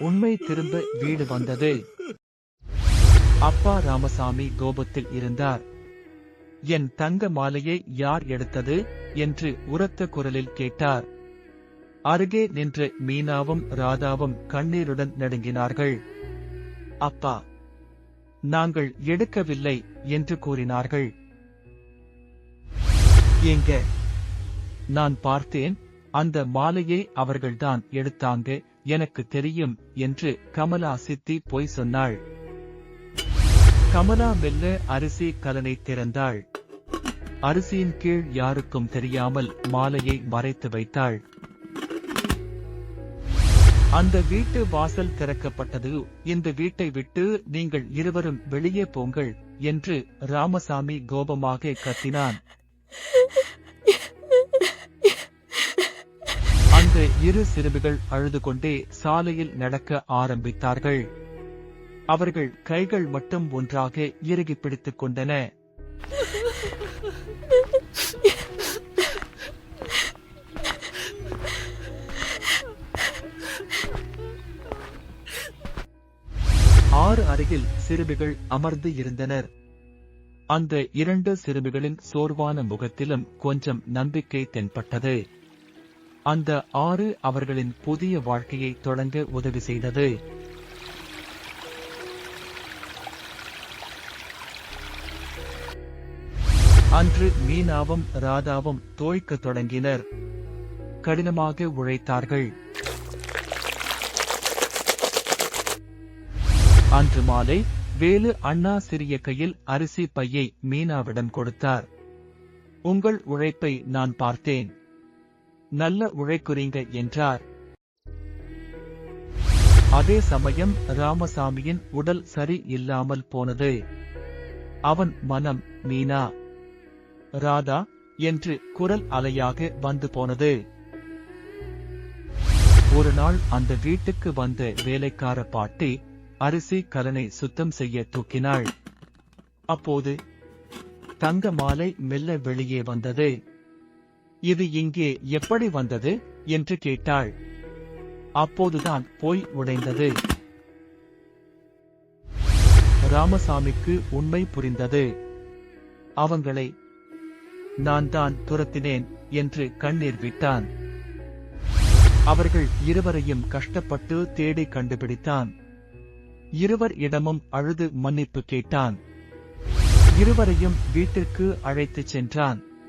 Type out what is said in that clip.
உண்மை திரும்ப வீடு வந்தது. அப்பா ராமசாமி கோபத்தில் இருந்தார். என் தங்க மாலையை யார் எடுத்தது என்று உரத்த குரலில் கேட்டார். அருகே நின்ற மீனாவும் ராதாவும் கண்ணீருடன் நடுங்கினார்கள். அப்பா, நாங்கள் எடுக்கவில்லை என்று கூறினார்கள். ஏங்க, நான் பார்த்தேன், அந்த மாலையை அவர்கள்தான் எடுத்தாங்க, எனக்கு தெரியும் என்று கமலா சித்தி பொய் சொன்னாள். கமலா மெல்ல அரிசி கலனை திறந்தாள். அரிசியின் கீழ் யாருக்கும் தெரியாமல் மாலையை மறைத்து வைத்தாள். அந்த வீட்டு வாசல் திறக்கப்பட்டது. இந்த வீட்டை விட்டு நீங்கள் இருவரும் வெளியே போங்கள் என்று ராமசாமி கோபமாக கத்தினான். அந்த இரு சிறுமிகள் அழுது கொண்டே சாலையில் நடக்க ஆரம்பித்தார்கள். அவர்கள் கைகள் மட்டும் ஒன்றாக இறுகி பிடித்துக் கொண்டன. ஆறு அருகில் சிறுமிகள் அமர்ந்து இருந்தனர். அந்த இரண்டு சிறுமிகளின் சோர்வான முகத்திலும் கொஞ்சம் நம்பிக்கை தென்பட்டது. அந்த ஆறு அவர்களின் புதிய வாழ்க்கையை தொடங்க உதவி செய்தது. அன்று மீனாவும் ராதாவும் தோய்க்கத் தொடங்கினர். கடினமாக உழைத்தார்கள். அன்று மாலை வேலு அண்ணா சிறிய கையில் அரிசி பையை மீனாவிடம் கொடுத்தார். உங்கள் உழைப்பை நான் பார்த்தேன், நல்ல உழைக்குறீங்க என்றார். அதே சமயம் ராமசாமியின் உடல் சரி இல்லாமல் போனது. அவன் மனம் மீனா, ராதா என்று குரல் அலையாக வந்து போனது. ஒரு நாள் அந்த வீட்டுக்கு வந்த வேலைக்கார பாட்டி அரிசி கலனை சுத்தம் செய்ய தூக்கினாள். அப்போது தங்க மாலை மெல்ல வெளியே வந்தது. இது இங்கே எப்படி வந்தது என்று கேட்டாள். அப்போதுதான் போய் உடைந்தது. ராமசாமிக்கு உண்மை புரிந்தது. அவங்களை நான் தான் துரத்தினேன் என்று கண்ணீர் விட்டான். அவர்கள் இருவரையும் கஷ்டப்பட்டு தேடி கண்டுபிடித்தான். இருவர் இடமும் அழுது மன்னிப்பு கேட்டான். இருவரையும் வீட்டிற்கு அழைத்துச் சென்றான்.